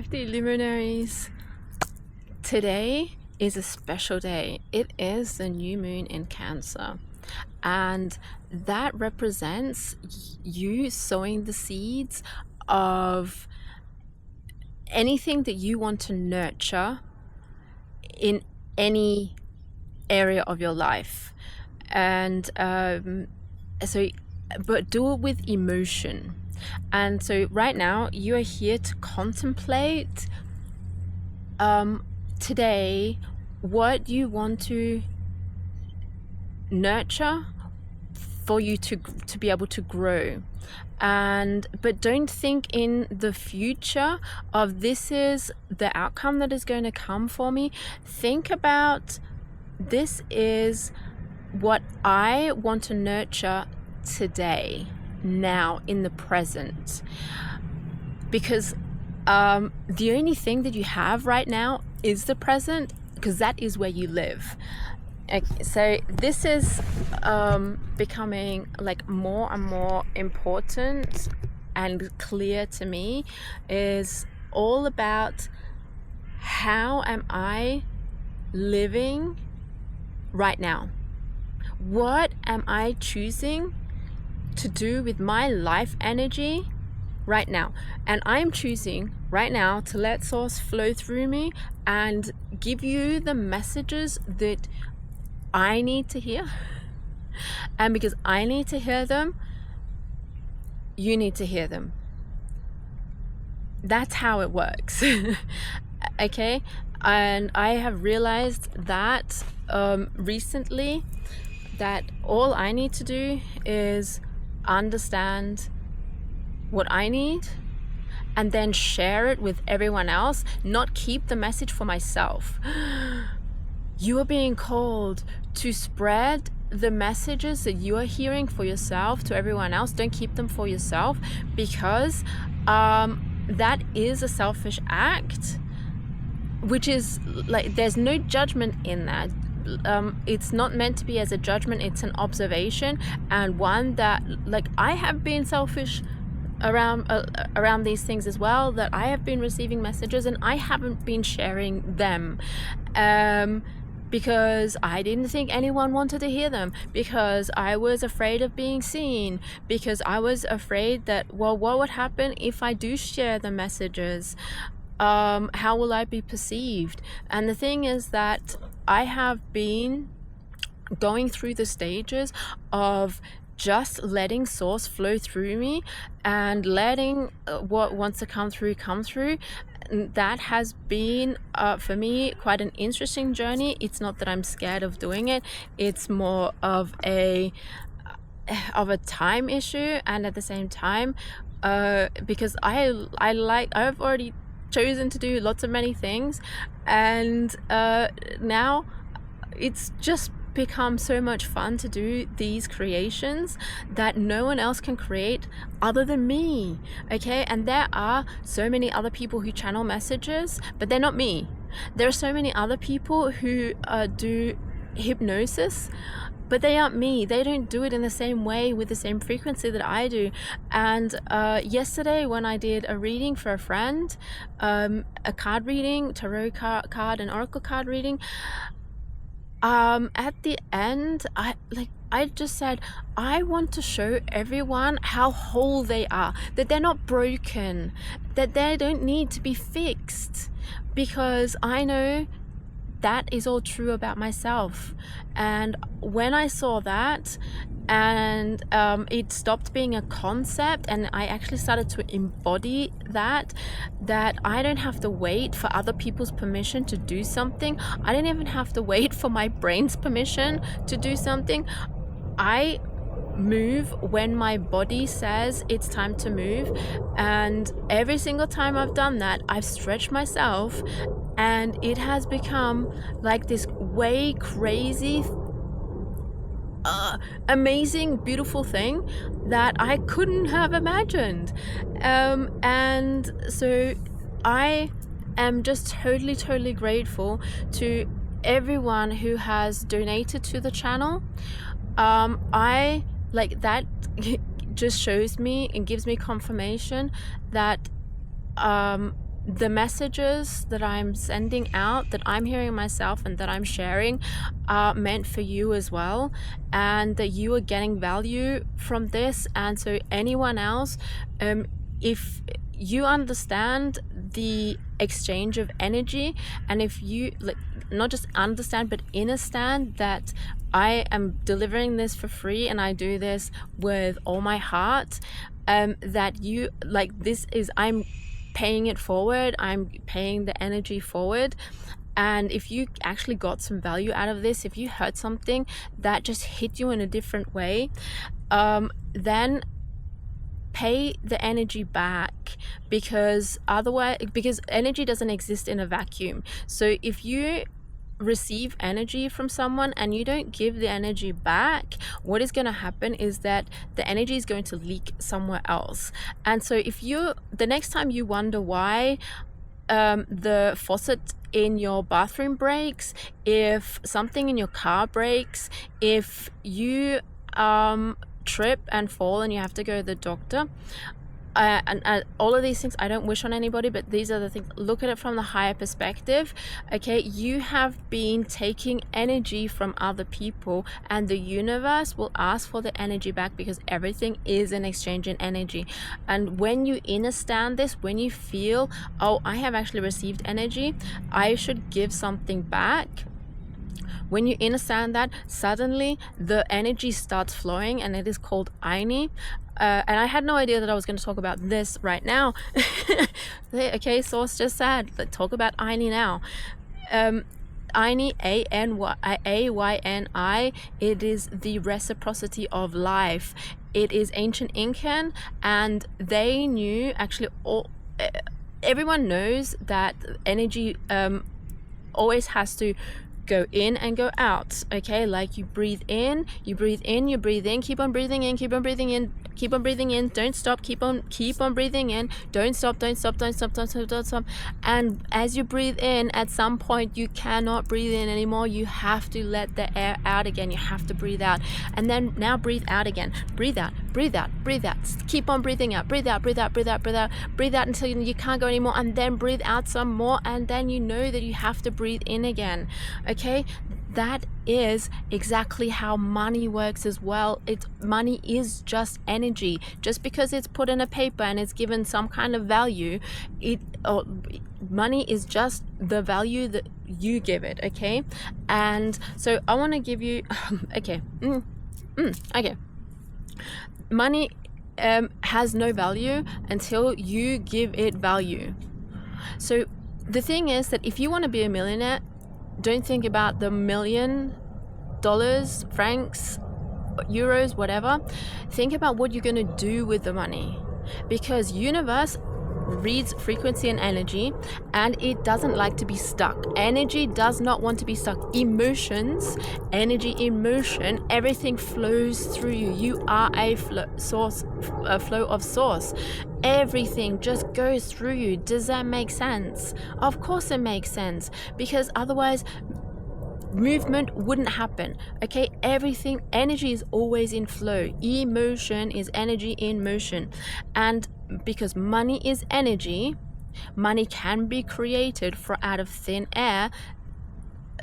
Tea luminaries, today is a special day. It is the new moon in Cancer, and that represents you sowing the seeds of anything that you want to nurture in any area of your life. And but do it with emotion. And so right now you are here to contemplate today what you want to nurture for you to be able to grow. But don't think in the future of this is the outcome that is going to come for me. Think about this is what I want to nurture today, now, in the present. Because the only thing that you have right now is the present, because that is where you live. Okay, so this is becoming like more and more important and clear to me, is all about how am I living right now? What am I choosing to do with my life energy right now? And I'm choosing right now to let source flow through me and give you the messages that I need to hear. And because I need to hear them, you need to hear them. That's how it works. Okay? And I have realized that recently, that all I need to do is understand what I need and then share it with everyone else, not keep the message for myself. You are being called to spread the messages that you are hearing for yourself to everyone else. Don't keep them for yourself, because that is a selfish act, which is like, there's no judgment in that. It's not meant to be as a judgment, it's an observation, and one that, like, I have been selfish around these things as well, that I have been receiving messages and I haven't been sharing them because I didn't think anyone wanted to hear them, because I was afraid of being seen, because I was afraid that, well, what would happen if I do share the messages? How will I be perceived? And the thing is that I have been going through the stages of just letting source flow through me and letting what wants to come through. That has been for me quite an interesting journey. It's not that I'm scared of doing it, it's more of a time issue, and at the same time because I've already chosen to do lots of many things, and now it's just become so much fun to do these creations that no one else can create other than me. Okay, and there are so many other people who channel messages, but they're not me. There are so many other people who do hypnosis, but they aren't me. They don't do it in the same way with the same frequency that I do. And yesterday when I did a reading for a friend, a card reading, tarot card and oracle card reading, at the end, I just said, I want to show everyone how whole they are, that they're not broken, that they don't need to be fixed, because I know that is all true about myself. And when I saw that, and it stopped being a concept, and I actually started to embody that I don't have to wait for other people's permission to do something. I don't even have to wait for my brain's permission to do something. I move when my body says it's time to move, and every single time I've done that, I've stretched myself, and it has become like this way crazy, amazing, beautiful thing that I couldn't have imagined. And so I am just totally grateful to everyone who has donated to the channel. I like that just shows me and gives me confirmation that the messages that I'm sending out, that I'm hearing myself and that I'm sharing, are meant for you as well, and that you are getting value from this. And so anyone else, if you understand the exchange of energy, and if you not just understand but understand that I am delivering this for free and I do this with all my heart, that you I'm paying it forward, I'm paying the energy forward. And if you actually got some value out of this, if you heard something that just hit you in a different way, then pay the energy back, because energy doesn't exist in a vacuum. So if you receive energy from someone and you don't give the energy back, what is going to happen is that the energy is going to leak somewhere else. And so if the next time you wonder why the faucet in your bathroom breaks, if something in your car breaks, if you trip and fall and you have to go to the doctor, and all of these things I don't wish on anybody, but these are the things. Look at it from the higher perspective. Okay, you have been taking energy from other people, and the universe will ask for the energy back, because everything is an exchange in energy. And when you understand this, when you feel, oh, I have actually received energy, I should give something back, when you understand that, suddenly the energy starts flowing, and it is called AYNI. And I had no idea that I was going to talk about this right now. Okay, Source just said, let's talk about AYNI now. AYNI, AYNI, it is the reciprocity of life. It is ancient Incan, and they knew, actually, everyone knows that energy always has to go in and go out. Okay, like you breathe in, you breathe in, you breathe in, keep on breathing in, keep on breathing in, keep on breathing in, don't stop, keep on breathing in, don't stop, don't stop, don't stop, don't stop, don't stop. And as you breathe in, at some point you cannot breathe in anymore, you have to let the air out again, you have to breathe out, and then now breathe out again, breathe out, breathe out, breathe out, keep on breathing out, breathe out, breathe out, breathe out, breathe out, breathe out until you can't go anymore, and then breathe out some more, and then you know that you have to breathe in again. Okay, that is exactly how money works as well. Money is just energy. Just because it's put in a paper and it's given some kind of value, money is just the value that you give it. Okay, and so I want to give you okay. Money has no value until you give it value. So the thing is that if you want to be a millionaire, don't think about the $1 million, francs, euros, whatever. Think about what you're going to do with the money, because universe reads frequency and energy, and it doesn't like to be stuck. Energy does not want to be stuck. Emotions, energy, emotion, everything flows through you. You are a flow of source. Everything just goes through you. Does that make sense? Of course it makes sense, because otherwise movement wouldn't happen. Okay, everything, energy is always in flow. Emotion is energy in motion. And because money is energy, money can be created out of thin air.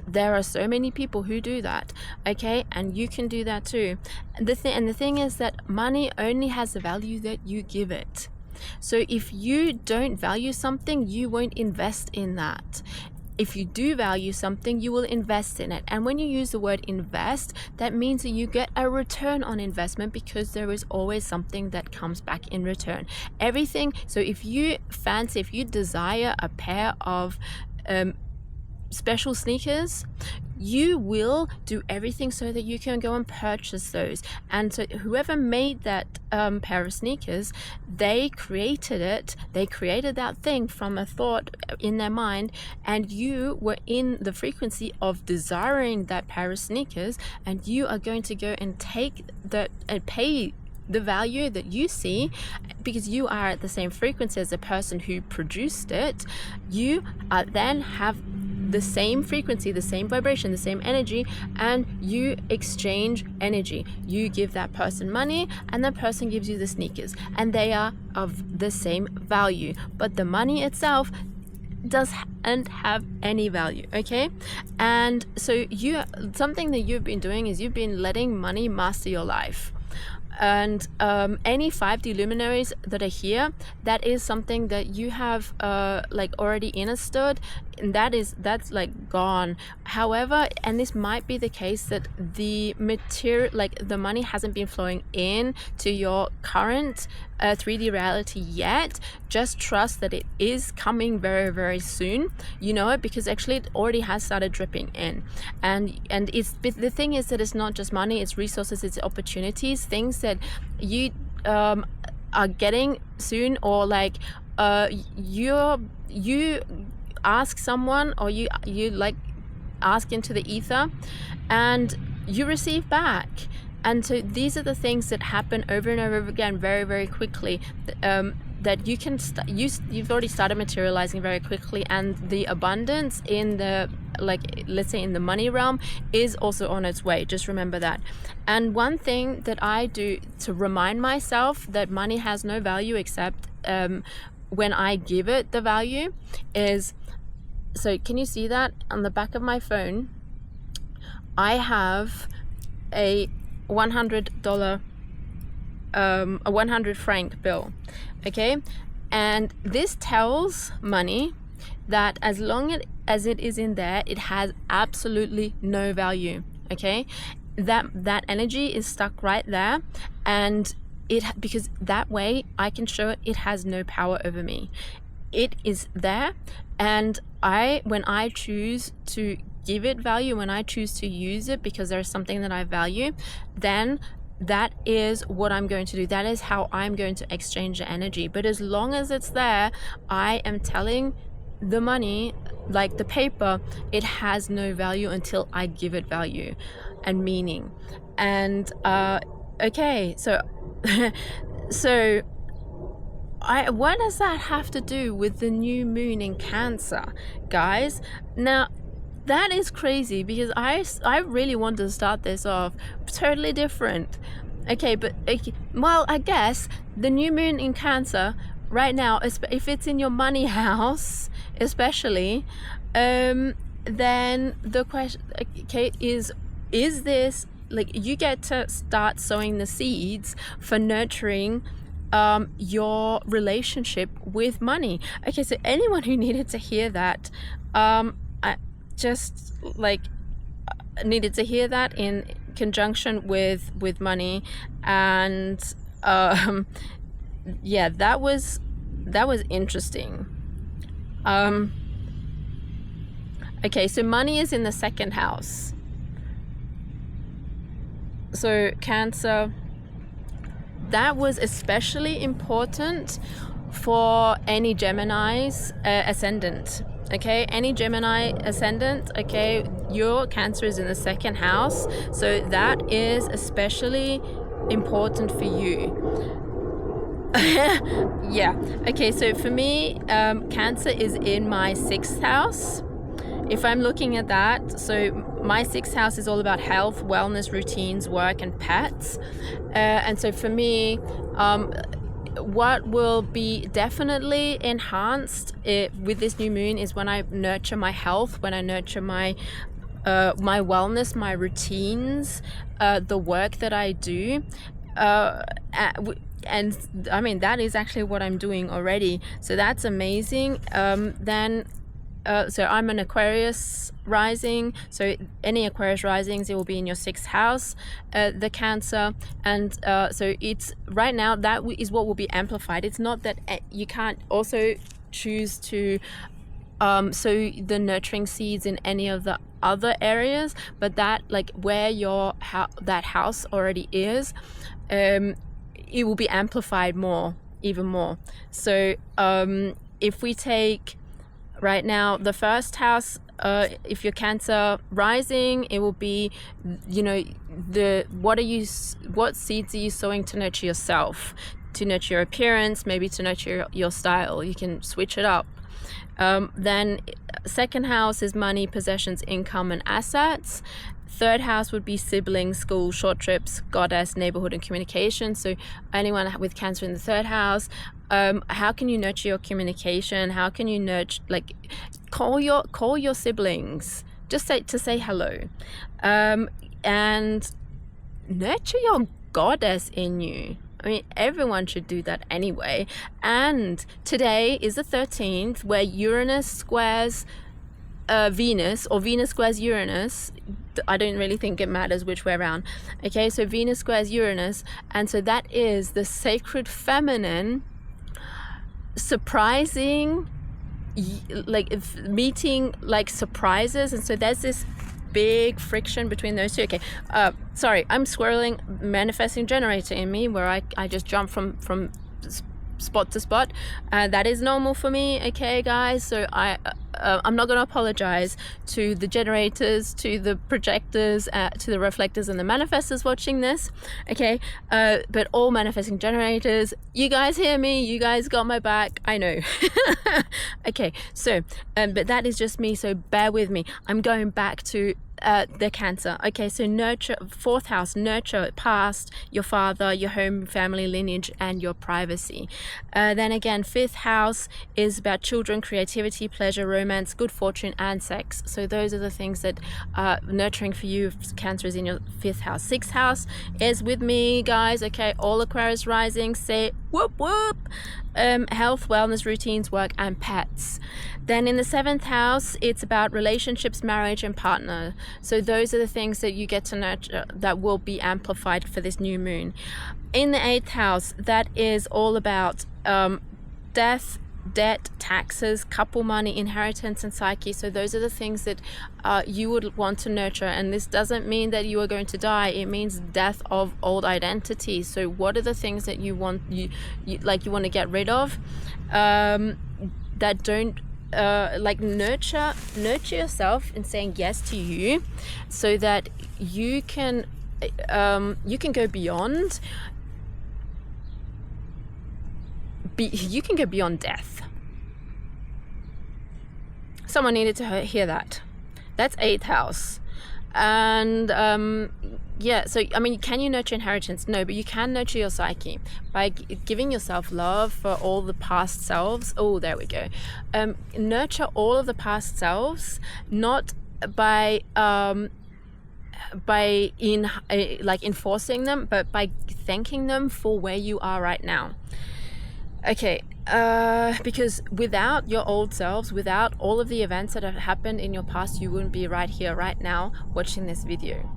There are so many people who do that. Okay, and you can do that too. The thing is that money only has the value that you give it. So if you don't value something, you won't invest in that. If you do value something, you will invest in it. And when you use the word invest, that means that you get a return on investment, because there is always something that comes back in return. Everything. So if you desire a pair of special sneakers, you will do everything so that you can go and purchase those. And so whoever made that pair of sneakers, they created that thing from a thought in their mind, and you were in the frequency of desiring that pair of sneakers, and you are going to go and take that and pay the value that you see, because you are at the same frequency as the person who produced it. You then have the same frequency, the same vibration, the same energy, and you exchange energy. You give that person money, and that person gives you the sneakers, and they are of the same value. But the money itself doesn't have any value, okay? And so something that you've been doing is you've been letting money master your life. And any 5D luminaries that are here, that is something that you have like already understood, and that's like gone. However, and this might be the case that the material, like the money hasn't been flowing in to your current 3D reality yet. Just trust that it is coming very, very soon. You know it because actually it already has started dripping in. And the thing is that it's not just money, it's resources, it's opportunities, things that you are getting soon, or like you ask someone, or you like ask into the ether and you receive back. And so these are the things that happen over and over again very, very quickly, that you can you've already started materializing very quickly. And the abundance in the, like, let's say in the money realm, is also on its way. Just remember that. And one thing that I do to remind myself that money has no value except when I give it the value is, so can you see that on the back of my phone? I have a $100 a 100 franc bill, okay? And this tells money that as long as it is in there, it has absolutely no value, okay? That energy is stuck right there, and because that way I can show it has no power over me. It is there, and when I choose to give it value, when I choose to use it because there's something that I value, then that is what I'm going to do. That is how I'm going to exchange the energy. But as long as it's there, I am telling the money, like the paper, it has no value until I give it value and meaning. And okay, so so what does that have to do with the new moon in Cancer, guys? Now that is crazy, because I really want to start this off totally different. Okay, but well, I guess the new moon in Cancer right now, if it's in your money house especially, then the question, okay, is this, like, you get to start sowing the seeds for nurturing your relationship with money. Okay, so anyone who needed to hear that, just like needed to hear that in conjunction with money. And yeah, that was interesting. Okay, so money is in the second house. So Cancer, that was especially important for any Gemini's ascendant. Okay, any Gemini ascendant, okay, your Cancer is in the second house, so that is especially important for you. Yeah, okay, so for me, Cancer is in my 6th house. If I'm looking at that, so my 6th house is all about health, wellness, routines, work, and pets. And so for me, what will be definitely enhanced with this new moon is when I nurture my health, when I nurture my wellness, my routines, the work that I do, and I mean that is actually what I'm doing already. So that's amazing. Then. So I'm an Aquarius rising, so any Aquarius risings, it will be in your 6th house, the Cancer. And so it's right now, that is what will be amplified. It's not that you can't also choose to sow the nurturing seeds in any of the other areas, but that, like, where your that house already is, it will be amplified more, even more. So if we take right now the first house, if you're Cancer rising, it will be, you know, what seeds are you sowing to nurture yourself, to nurture your appearance, maybe to nurture your style. You can switch it up. Then second house is money, possessions, income, and assets. Third house would be siblings, school, short trips, goddess, neighborhood, and communication. So anyone with Cancer in the third house, how can you nurture your communication? How can you nurture, like, call your siblings, just say hello, and nurture your goddess in you. I mean, everyone should do that anyway. And today is the 13th, where Uranus squares Venus, or Venus squares Uranus. I don't really think it matters which way around. Okay, so Venus squares Uranus, and so that is the sacred feminine surprising, like meeting like surprises. And so there's this big friction between those two. Okay, sorry, I'm swirling manifesting generator in me, where I just jump from spot to spot. That is normal for me, okay guys? So I'm not going to apologize to the generators, to the projectors, to the reflectors and the manifestors watching this, okay? But all manifesting generators, you guys hear me, you guys got my back, I know. Okay, so but that is just me, so bear with me. I'm going back to the Cancer. Okay, so nurture, fourth house, nurture past, your father, your home, family, lineage, and your privacy. Then again, fifth house is about children, creativity, pleasure, romance, good fortune, and sex. So those are the things that are nurturing for you if Cancer is in your fifth house. Sixth house is with me, guys. Okay, all Aquarius rising, say whoop whoop. Health, wellness, routines, work, and pets. Then in the seventh house, it's about relationships, marriage, and partner. So those are the things that you get to nurture that will be amplified for this new moon. In the eighth house, that is all about death, debt, taxes, couple money, inheritance, and psyche. So those are the things that you would want to nurture. And this doesn't mean that you are going to die. It means death of old identities. So what are the things that you want you want to get rid of, that don't like nurture yourself in saying yes to you, so that you can go beyond. You can go beyond death. Someone needed to hear that. That's eighth house. And yeah, so I mean, can you nurture inheritance? No, but you can nurture your psyche by giving yourself love for all the past selves. Oh, there we go. Nurture all of the past selves, not by enforcing them, but by thanking them for where you are right now. Okay, because without your old selves, without all of the events that have happened in your past, you wouldn't be right here, right now, watching this video.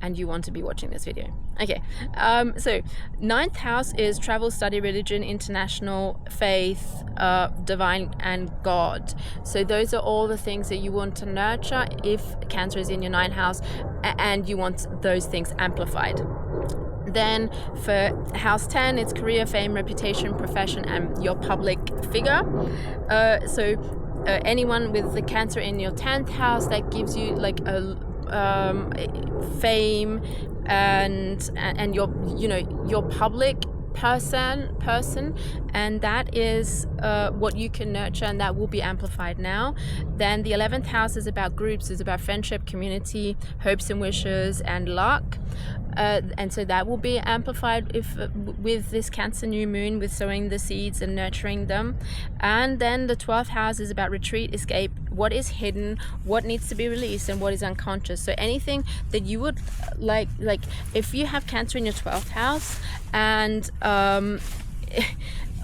And you want to be watching this video. Okay, so ninth house is travel, study, religion, international, faith, divine, and God. So those are all the things that you want to nurture if Cancer is in your ninth house, and you want those things amplified. Then for house 10, it's career, fame, reputation, profession, and your public figure. So anyone with the Cancer in your 10th house, that gives you like a fame and your public person, and that is what you can nurture, and that will be amplified now. Then the 11th house is about groups, is about friendship, community, hopes and wishes, and luck. And so that will be amplified with this Cancer new moon, with sowing the seeds and nurturing them. And then the 12th house is about retreat, escape, what is hidden, what needs to be released, and what is unconscious. So anything that you would like if you have Cancer in your 12th house, and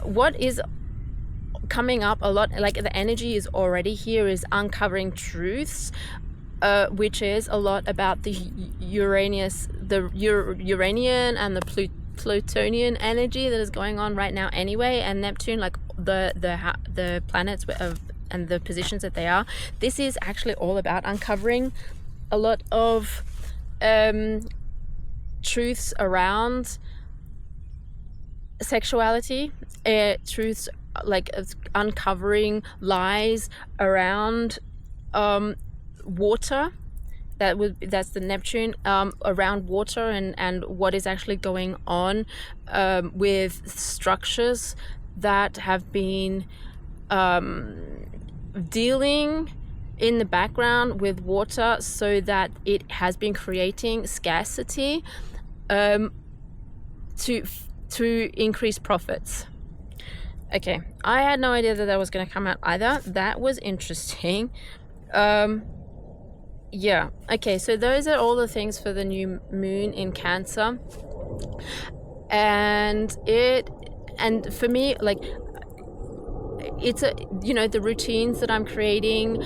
what is coming up a lot, like the energy is already here, is uncovering truths, which is a lot about the Uranian and the Plutonian energy that is going on right now anyway, and Neptune, like the planets and the positions that they are. This is actually all about uncovering a lot of truths around sexuality, truths like uncovering lies around water. That's the Neptune, around water, and what is actually going on with structures that have been dealing in the background with water so that it has been creating scarcity to increase profits. Okay, I had no idea that that was going to come out either. That was interesting. Yeah, okay, so those are all the things for the new moon in Cancer. And for me, like, it's the routines that I'm creating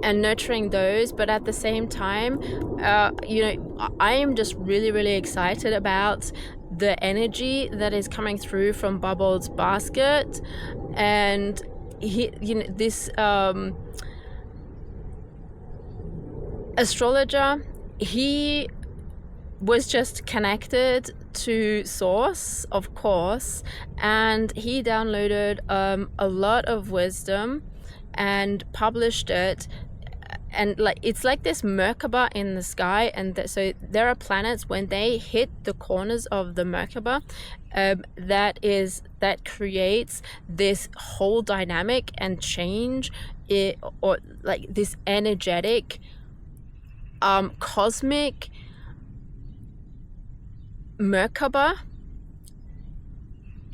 and nurturing those, but at the same time, I am just really, really excited about the energy that is coming through from Bubble's basket. And this astrologer, he was just connected to source, of course, and he downloaded a lot of wisdom and published it. And like, it's like this Merkaba in the sky, and so there are planets, when they hit the corners of the Merkaba, that creates this whole dynamic and change, or like this energetic cosmic Merkaba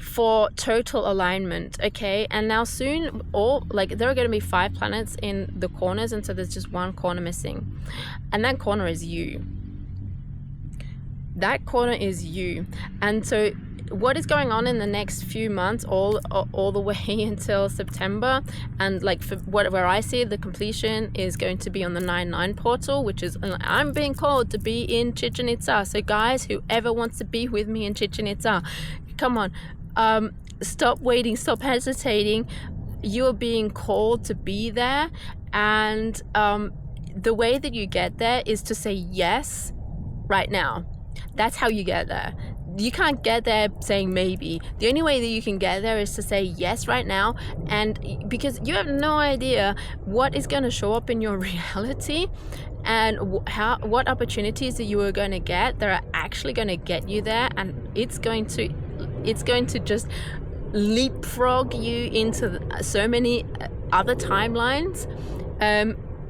for total alignment. Okay, and now soon there are going to be 5 planets in the corners, and so there's just one corner missing, and that corner is you. That corner is you. And so what is going on in the next few months, all the way until September, and like where I see the completion is going to be on the 9/9 portal, which is, I'm being called to be in Chichén Itzá. So guys, whoever wants to be with me in Chichén Itzá, come on, stop waiting, stop hesitating. You are being called to be there, and the way that you get there is to say yes right now. That's how you get there. You can't get there saying maybe. The only way that you can get there is to say yes right now, and because you have no idea what is going to show up in your reality, and what opportunities that you are going to get that are actually going to get you there, and it's going to just leapfrog you into so many other timelines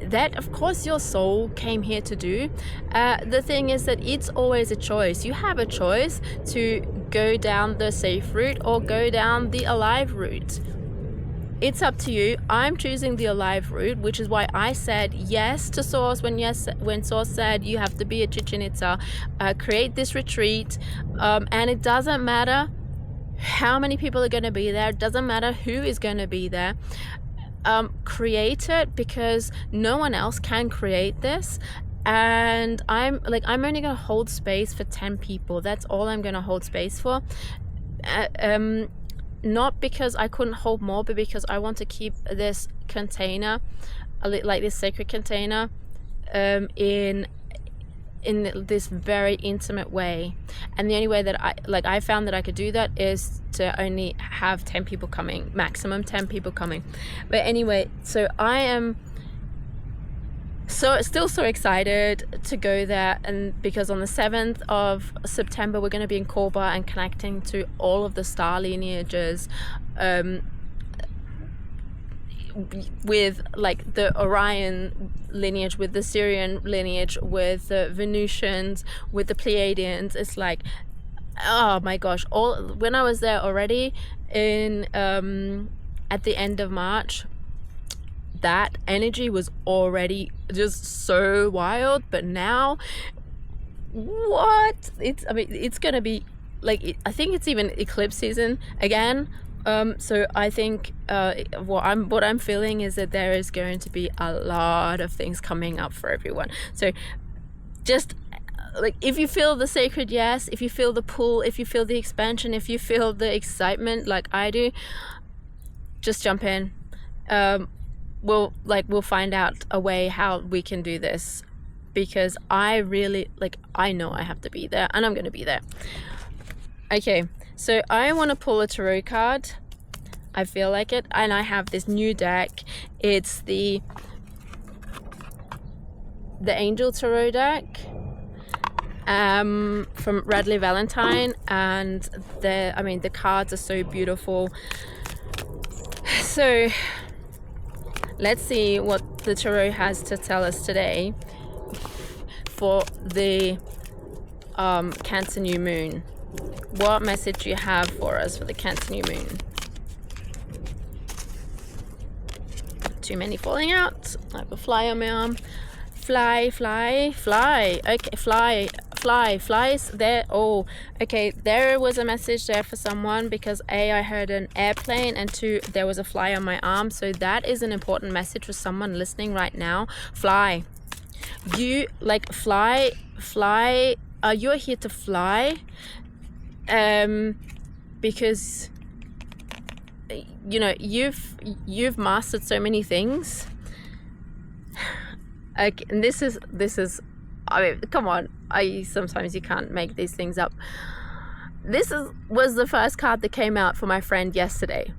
that of course your soul came here to do. The thing is that it's always a choice. You have a choice to go down the safe route or go down the alive route. It's up to you. I'm choosing the alive route, which is why I said yes to Source when Source said you have to be at Chichén Itzá, create this retreat, and it doesn't matter how many people are going to be there. It doesn't matter who is going to be there. Create it, because no one else can create this. And I'm only going to hold space for 10 people. That's all I'm going to hold space for. Not because I couldn't hold more, but because I want to keep this container, like this sacred container, in this very intimate way. And the only way that I found that I could do that is to only have 10 people coming, maximum 10 people coming. But anyway, so I am still so excited to go there, and because on the 7th of September we're going to be in Korba and connecting to all of the star lineages, with like the Orion lineage, with the Syrian lineage, with the Venusians, with the Pleiadians. It's like, oh my gosh, when I was there already in at the end of March, that energy was already just so wild. But now, it's gonna be like, I think it's even eclipse season again. So I think what I'm feeling is that there is going to be a lot of things coming up for everyone. So just like, if you feel the sacred yes, if you feel the pull, if you feel the expansion, if you feel the excitement like I do, just jump in. We'll find out a way how we can do this, because I really I know I have to be there, and I'm going to be there. Okay, so I want to pull a tarot card. I feel like it, and I have this new deck. It's the Angel Tarot deck from Radley Valentine, and the cards are so beautiful. So let's see what the tarot has to tell us today for the Cancer new moon. What message do you have for us for the Cancer new moon? Too many falling out. I have a fly on my arm. Fly, fly, fly. Okay, fly, fly, flies there. Oh, okay, there was a message there for someone, because A, I heard an airplane, and 2, there was a fly on my arm. So that is an important message for someone listening right now. Fly. You like fly, fly. You're here to fly, because you know you've mastered so many things. Okay, and this is I mean, come on, sometimes you can't make these things up. This was the first card that came out for my friend yesterday,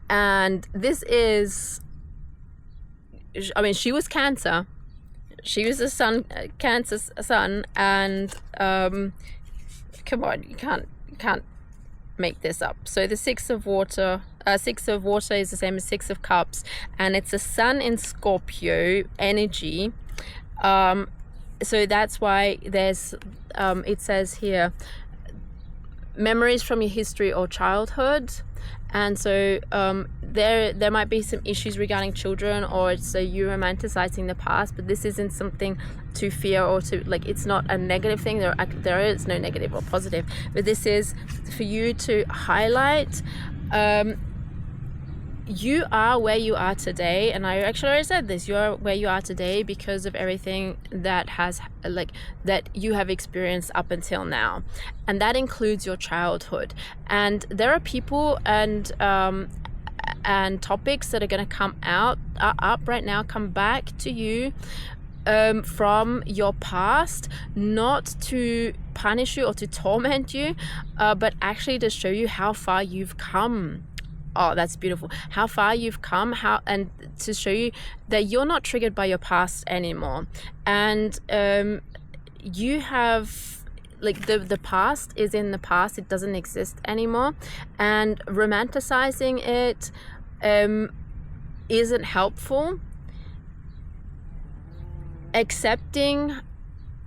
and this is, I mean, she was Cancer. She was a sun, Cancer sun, and come on, you can't make this up. So the Six of Water is the same as Six of Cups, and it's a sun in Scorpio energy. So that's why there's it says here memories from your history or childhood. And so there might be some issues regarding children, or it's you romanticizing the past, but this isn't something to fear or to, like, it's not a negative thing. There is no negative or positive, but this is for you to highlight. You are where you are today, and I actually already said this, you are where you are today because of everything that has, like, that you have experienced up until now, and that includes your childhood. And there are people and topics that are going to come up right now, come back to you from your past, not to punish you or to torment you, but actually to show you how far you've come. Oh, that's beautiful. How far you've come, and to show you that you're not triggered by your past anymore. And you have, like, the past is in the past. It doesn't exist anymore. And romanticizing it isn't helpful. Accepting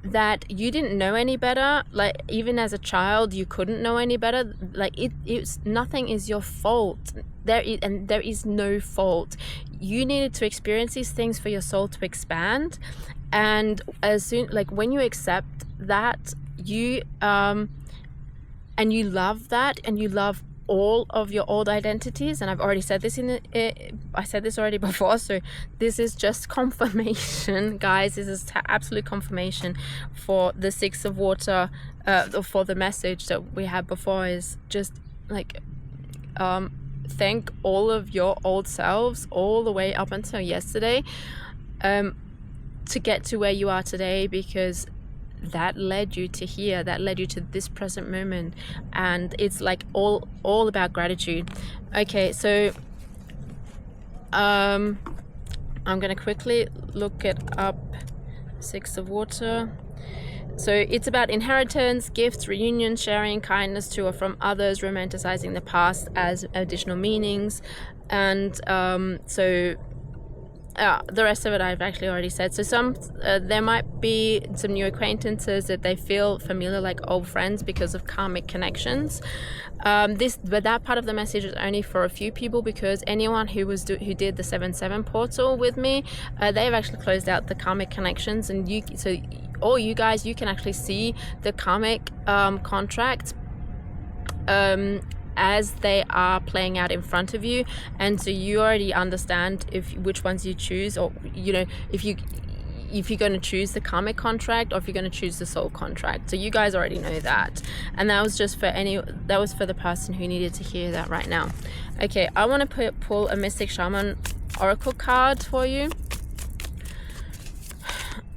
that you didn't know any better, like, even as a child you couldn't know any better, like, it's nothing is your fault. There is no fault. You needed to experience these things for your soul to expand, and as soon, like, when you accept that, you and you love that, and you love all of your old identities. And I've already said this I said this already before, so this is just confirmation, guys. This is absolute confirmation for the Six of Water, for the message that we had before, is just like thank all of your old selves all the way up until yesterday, to get to where you are today, because that led you to here, that led you to this present moment. And it's like all about gratitude. Okay, so I'm gonna quickly look it up. Six of Water. So it's about inheritance, gifts, reunion, sharing, kindness to or from others, romanticizing the past as additional meanings. And the rest of it I've actually already said. So there might be some new acquaintances that they feel familiar, like old friends, because of karmic connections. But that part of the message is only for a few people, because anyone who did the 7/7 portal with me, they've actually closed out the karmic connections, and all you guys, you can actually see the karmic contracts as they are playing out in front of you, and so you already understand which ones you choose, or if you're going to choose the karmic contract, or if you're going to choose the soul contract. So you guys already know that, and that was just for the person who needed to hear that right now. Okay, I want to pull a Mystic Shaman Oracle card for you.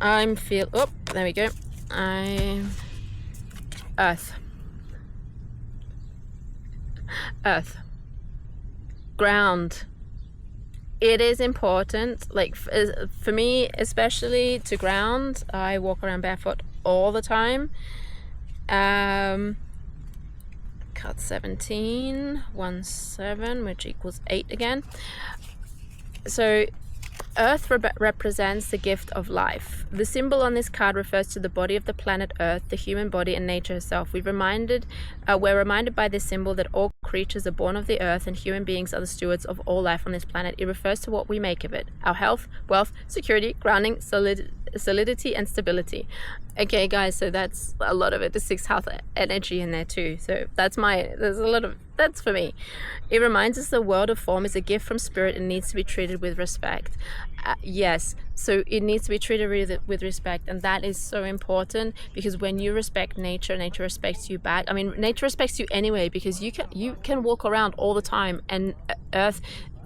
There we go. Earth, ground. It is important, like for me especially, to ground. I walk around barefoot all the time. card 17, 1, 7, which equals 8 again. So Earth represents the gift of life. The symbol on this card refers to the body of the planet Earth, the human body, and nature herself. We're reminded by this symbol that all creatures are born of the earth and human beings are the stewards of all life on this planet. It refers to what we make of it: our health, wealth, security, grounding, solidity, and stability. Okay, guys, so that's a lot of it. The sixth house energy in there too. So that's for me. It reminds us the world of form is a gift from spirit and needs to be treated with respect. Yes, so it needs to be treated with respect, and that is so important, because when you respect nature, nature respects you back. I mean, nature respects you anyway, because you can walk around all the time, and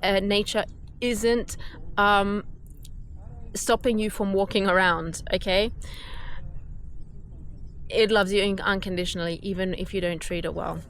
nature isn't stopping you from walking around. Okay, it loves you unconditionally, even if you don't treat it well.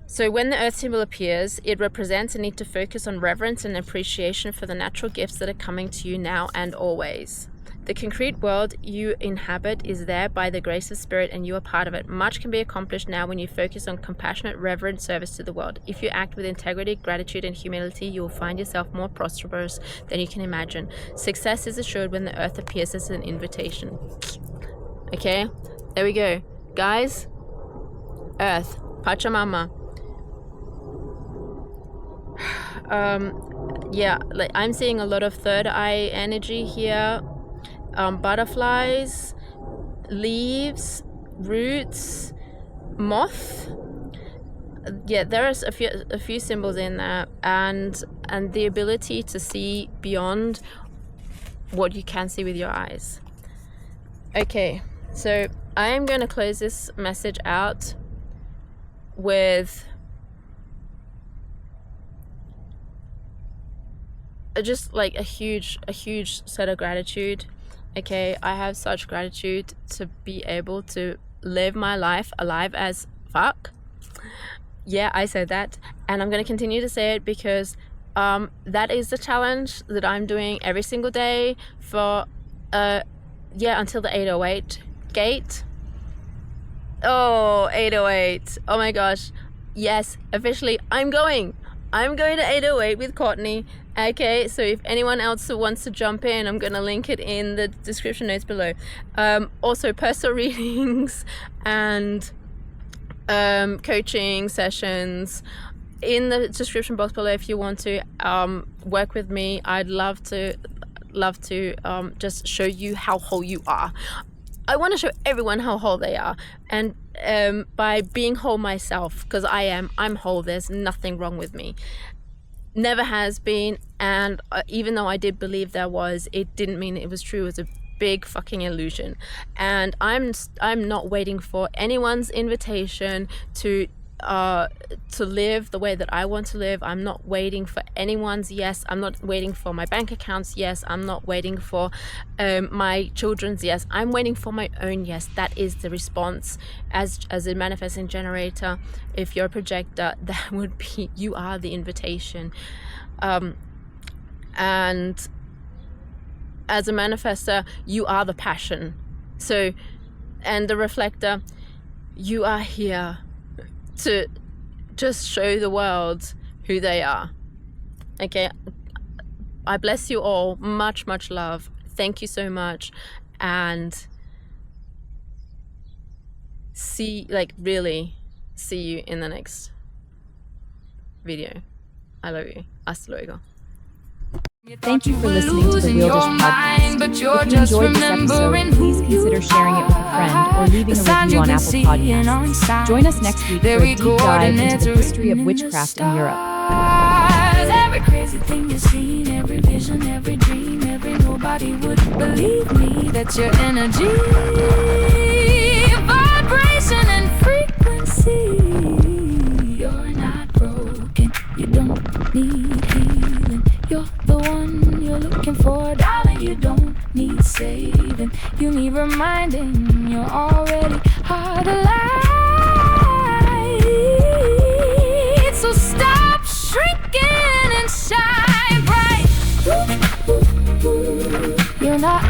So when the earth symbol appears, it represents a need to focus on reverence and appreciation for the natural gifts that are coming to you now and always. The concrete world you inhabit is there by the grace of spirit, and you are part of it. Much can be accomplished now when you focus on compassionate, reverent service to the world. If you act with integrity, gratitude, and humility, you will find yourself more prosperous than you can imagine. Success is assured when the earth appears as an invitation. Okay, there we go. Guys, Earth, Pachamama. Yeah, like I'm seeing a lot of third eye energy here. Butterflies, leaves, roots, moth. Yeah, there is a few symbols in there, and the ability to see beyond what you can see with your eyes. Okay, so I am going to close this message out with just like a huge set of gratitude. Okay, I have such gratitude to be able to live my life alive as fuck. Yeah, I said that, and I'm going to continue to say it, because that is the challenge that I'm doing every single day for until the 808 gate. Oh, 808. Oh my gosh. Yes, officially I'm going to 808 with Courtney. Okay, so if anyone else wants to jump in, I'm going to link it in the description notes below. Also, personal readings and coaching sessions in the description box below if you want to work with me. I'd love to just show you how whole you are. I want to show everyone how whole they are, and by being whole myself, because I'm whole. There's nothing wrong with me. Never has been, and even though I did believe there was, it didn't mean it was true. It was a big fucking illusion, and I'm not waiting for anyone's invitation to live the way that I want to live. I'm not waiting for anyone's yes. I'm not waiting for my bank account's yes. I'm not waiting for my children's yes. I'm waiting for my own yes. That is the response as a manifesting generator. If you're a projector, that would be, you are the invitation. And as a manifestor, you are the passion. So, and the reflector, you are here to just show the world who they are. Okay, I bless you all. Much love. Thank you so much, and really see you in the next video. I love you. Hasta luego. Thank you for listening to the Wyrdisch podcast. If you enjoyed this episode, please consider sharing it with a friend or leaving a review on Apple Podcasts. Join us next week for a deep dive into the history of witchcraft in Europe. Every crazy thing you've seen, every vision, every dream, every nobody would believe me. That's your energy, vibration and frequency. You're not broken, you don't need healing. You're the one you're looking for, darling. You don't need saving. You need reminding. You already are the light. So stop shrinking and shine bright. You're not